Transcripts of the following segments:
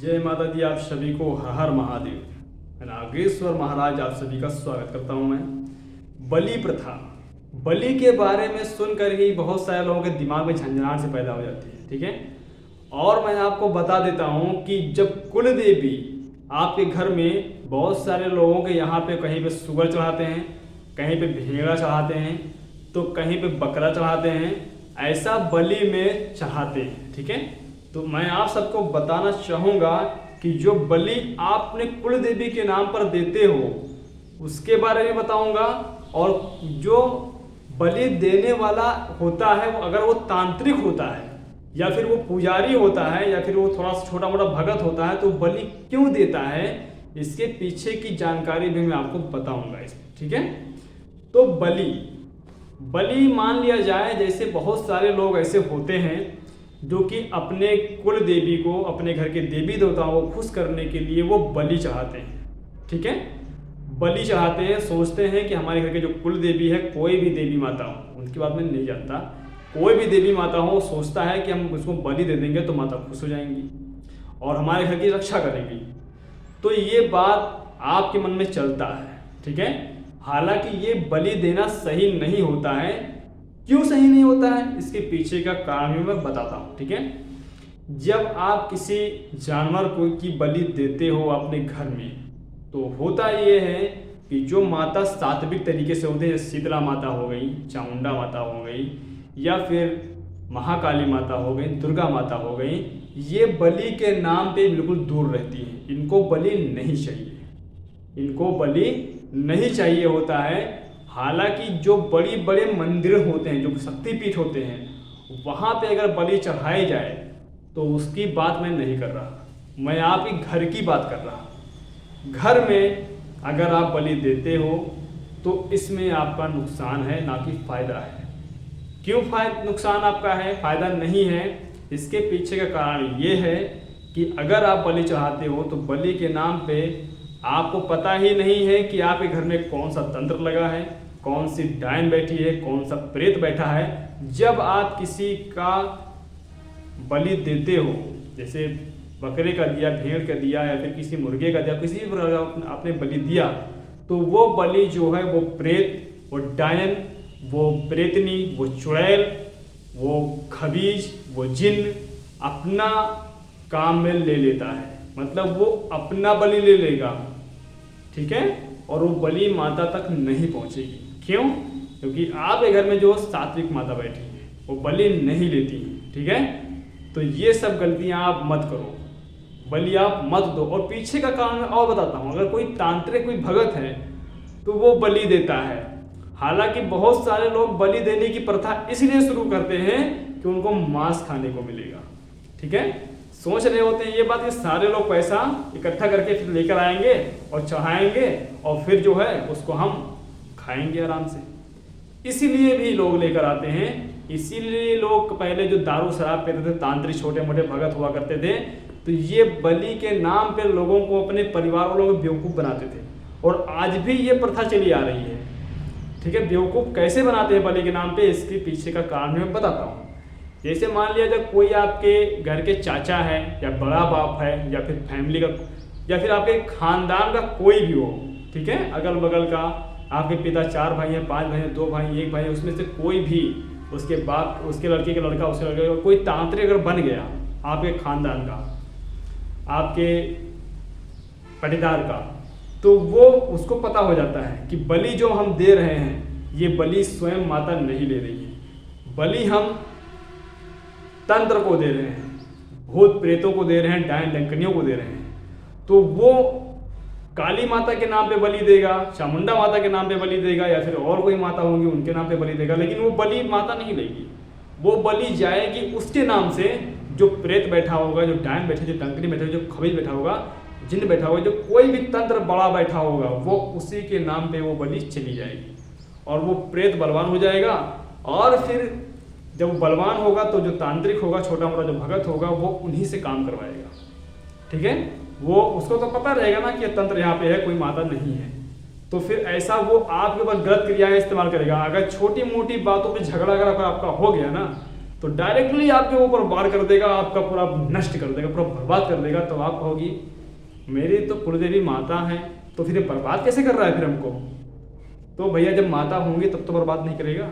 जय माता दी। आप सभी को हर हर महादेव। मैं नागेश्वर महाराज आप सभी का स्वागत करता हूं। मैं बलि प्रथा, बलि के बारे में सुनकर ही बहुत सारे लोगों के दिमाग में झंझनाहट से पैदा हो जाती है। ठीक है, और मैं आपको बता देता हूं कि जब कुल देवी आपके घर में, बहुत सारे लोगों के यहाँ पे कहीं पे सुगर चढ़ाते हैं, कहीं पे भेड़ा चढ़ाते हैं, तो कहीं पे बकरा चढ़ाते हैं, ऐसा बलि में चढ़ाते हैं। ठीक है, तो मैं आप सबको बताना चाहूँगा कि जो बलि आपने कुल देवी के नाम पर देते हो उसके बारे में बताऊंगा। और जो बलि देने वाला होता है, वो अगर वो तांत्रिक होता है या फिर वो पुजारी होता है या फिर वो थोड़ा सा छोटा मोटा भगत होता है, तो बलि क्यों देता है, इसके पीछे की जानकारी भी मैं आपको बताऊंगा इसमें। ठीक है, तो बलि मान लिया जाए, जैसे बहुत सारे लोग ऐसे होते हैं जो कि अपने कुल देवी को, अपने घर के देवी देवताओं को खुश करने के लिए वो बलि चढ़ाते हैं। ठीक है, बलि चढ़ाते हैं, सोचते हैं कि हमारे घर के जो कुल देवी है, कोई भी देवी माता हो, उनकी बात मैं नहीं जानता, कोई भी देवी माता हो, सोचता है कि हम उसको बलि दे देंगे तो माता खुश हो जाएंगी और हमारे घर की रक्षा करेंगी। तो ये बात आपके मन में चलता है। ठीक है, हालांकि ये बलि देना सही नहीं होता है। क्यों सही नहीं होता है, इसके पीछे का कारण भी मैं बताता हूँ। ठीक है, जब आप किसी जानवर को की बलि देते हो अपने घर में, तो होता ये है कि जो माता सात्विक तरीके से होते हैं, शीतला माता हो गई, चामुंडा माता हो गई, या फिर महाकाली माता हो गई, दुर्गा माता हो गई, ये बलि के नाम पे बिल्कुल दूर रहती हैं। इनको बलि नहीं चाहिए, इनको बलि नहीं चाहिए होता है। हालांकि जो बड़ी बड़े मंदिर होते हैं, जो शक्तिपीठ होते हैं, वहाँ पे अगर बलि चढ़ाई जाए तो उसकी बात मैं नहीं कर रहा, मैं आपके घर की बात कर रहा। घर में अगर आप बलि देते हो तो इसमें आपका नुकसान है, ना कि फायदा है। क्यों नुकसान आपका है, फायदा नहीं है? इसके पीछे का कारण ये है कि अगर आप बलि चढ़ाते हो तो बलि के नाम पे आपको पता ही नहीं है कि आपके घर में कौन सा तंत्र लगा है, कौन सी डायन बैठी है, कौन सा प्रेत बैठा है। जब आप किसी का बलि देते हो, जैसे बकरे का दिया, भेड़ का दिया, या फिर किसी मुर्गे का दिया, किसी भी आपने बलि दिया, तो वो बलि जो है वो प्रेत, वो डायन, वो प्रेतनी, वो चुड़ैल, वो खबीज, वो जिन अपना काम में ले लेता है। मतलब वो अपना बलि ले लेगा। ठीक है, और वो बलि माता तक नहीं पहुंचेगी। क्यों? क्योंकि आपके घर में जो सात्विक माता बैठी है वो बलि नहीं लेती है। ठीक है, तो ये सब गलतियां आप मत करो, बलि आप मत दो। और पीछे का कारण मैं और बताता हूँ। अगर कोई तांत्रिक, कोई भगत है तो वो बलि देता है। हालांकि बहुत सारे लोग बलि देने की प्रथा इसलिए शुरू करते हैं कि उनको मांस खाने को मिलेगा। ठीक है, सोच रहे होते हैं ये बात कि सारे लोग पैसा इकट्ठा करके फिर लेकर आएंगे और चढ़ाएंगे और फिर जो है उसको हम खाएंगे आराम से। इसीलिए भी लोग लेकर आते हैं। इसीलिए लोग पहले जो दारू शराब पीते थे, तांत्रिक छोटे मोटे भगत हुआ करते थे, तो ये बलि के नाम पे लोगों को, अपने परिवार वालों को बेवकूफ़ बनाते थे। और आज भी ये प्रथा चली आ रही है। ठीक है, बेवकूफ़ कैसे बनाते हैं बलि के नाम पे, इसके पीछे का कारण मैं बताता हूँ। जैसे मान लिया जब कोई आपके घर के चाचा है या बड़ा बाप है या फिर फैमिली का या फिर आपके खानदान का कोई भी हो, ठीक है, अगल बगल का, आपके पिता 4 भाई हैं, 5 भाई हैं, 2 भाई, 1 भाई है, उसमें से कोई भी, उसके बाप, उसके लड़के का लड़का, उसके लड़के का कोई तांत्रिक अगर बन गया आपके खानदान का, आपके पटीदार का, तो वो उसको पता हो जाता है कि बलि जो हम दे रहे हैं ये बलि स्वयं माता नहीं ले रही है, बलि हम तंत्र को दे रहे हैं, भूत प्रेतों को दे रहे हैं, डायन डंकनियों को दे रहे हैं। तो वो काली माता के नाम पे बलि देगा, चामुंडा माता के नाम पे बलि देगा, या फिर और कोई माता होंगी उनके नाम पे बलि देगा, लेकिन वो बलि माता नहीं लेगी। वो बलि जाएगी उसके नाम से, जो प्रेत बैठा होगा, जो डायन बैठे, जो डंकनी बैठे, जो खबीज बैठा होगा, जिन बैठा होगा, जो कोई भी तंत्र बड़ा बैठा होगा, वो उसी के नाम पे वो बलि चली जाएगी और वो प्रेत बलवान हो जाएगा। और फिर जब वो बलवान होगा तो जो तांत्रिक होगा, छोटा मोटा जो भगत होगा, वो उन्हीं से काम करवाएगा। ठीक है, वो उसको तो पता रहेगा ना कि तंत्र यहाँ पे है, कोई माता नहीं है, तो फिर ऐसा वो आपके ऊपर गलत क्रियाएं इस्तेमाल करेगा। अगर छोटी मोटी बातों पे झगड़ा अगर आपका हो गया ना, तो डायरेक्टली आपके ऊपर वार कर देगा, आपका पूरा नष्ट कर देगा, पूरा बर्बाद कर देगा। तो आप कहोगी मेरी तो कुलदेवी माता है, तो फिर ये बर्बाद कैसे कर रहा है फिर हमको? तो भैया जब माता होंगी तब तो बर्बाद नहीं करेगा।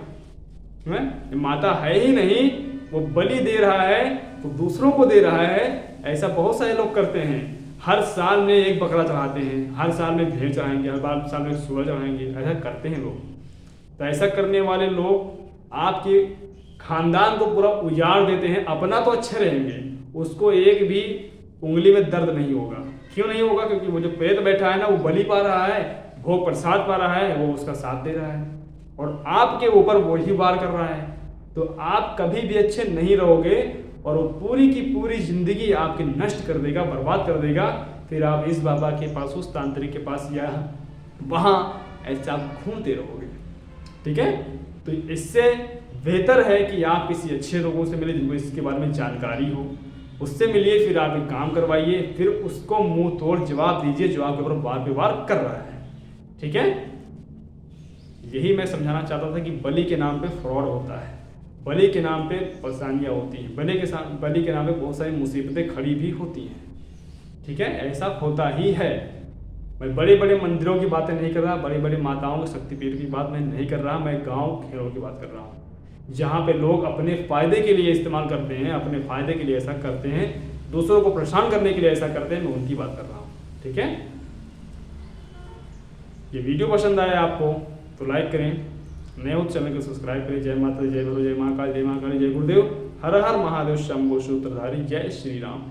माता है ही नहीं, वो बलि दे रहा है तो दूसरों को दे रहा है। ऐसा बहुत सारे लोग करते हैं। हर साल में एक बकरा चढ़ाते हैं, हर साल में भेड़ चढ़ाएंगे, हर साल में सूअर चढ़ाएंगे, ऐसा करते हैं लोग। तो ऐसा करने वाले लोग आपके खानदान को पूरा उजाड़ देते हैं। अपना तो अच्छे रहेंगे, उसको एक भी उंगली में दर्द नहीं होगा। क्यों नहीं होगा? क्योंकि वो जो प्रेत बैठा है ना, वो बलि पा रहा है, भोग प्रसाद पा रहा है, वो उसका साथ दे रहा है और आपके ऊपर वो ही वार कर रहा है। तो आप कभी भी अच्छे नहीं रहोगे और वो पूरी की पूरी जिंदगी आपकी नष्ट कर देगा, बर्बाद कर देगा। फिर आप इस बाबा के पास, उस तांत्रिक के पास या वहाँ ऐसा आप घूमते रहोगे। ठीक है? तो इससे बेहतर है कि आप किसी अच्छे लोगों से मिले जिनको इसके बारे में जानकारी हो, उससे मिलिए, फिर आप एक काम करवाइए, फिर उसको मुंह तोड़ जवाब दीजिए जो आपके ऊपर वार पे वार कर रहा है। ठीक है? यही मैं समझाना चाहता था कि बलि के नाम पे फ्रॉड होता है, बलि के नाम पे परेशानियाँ होती हैं, बलि के नाम पे बहुत सारी मुसीबतें खड़ी भी होती हैं। ठीक है? ऐसा होता ही है। मैं बड़े बड़े मंदिरों की बातें नहीं कर रहा, बड़ी बड़ी माताओं के शक्तिपीठ की बात मैं नहीं कर रहा, मैं गांव खेड़ों की बात कर रहा हूँ, जहाँ पे लोग अपने फ़ायदे के लिए इस्तेमाल करते हैं, अपने फ़ायदे के लिए ऐसा करते हैं, दूसरों को परेशान करने के लिए ऐसा करते हैं। मैं उनकी बात कर रहा हूँ। ठीक है? ये वीडियो पसंद आया आपको तो लाइक करें, नए हो चैनल को सब्सक्राइब करें। जय माता, जय भैरव, जय महाकाल, जय महाकाली, जय गुरुदेव, हर हर महादेव, शंभो सूत्रधारी, जय श्री राम।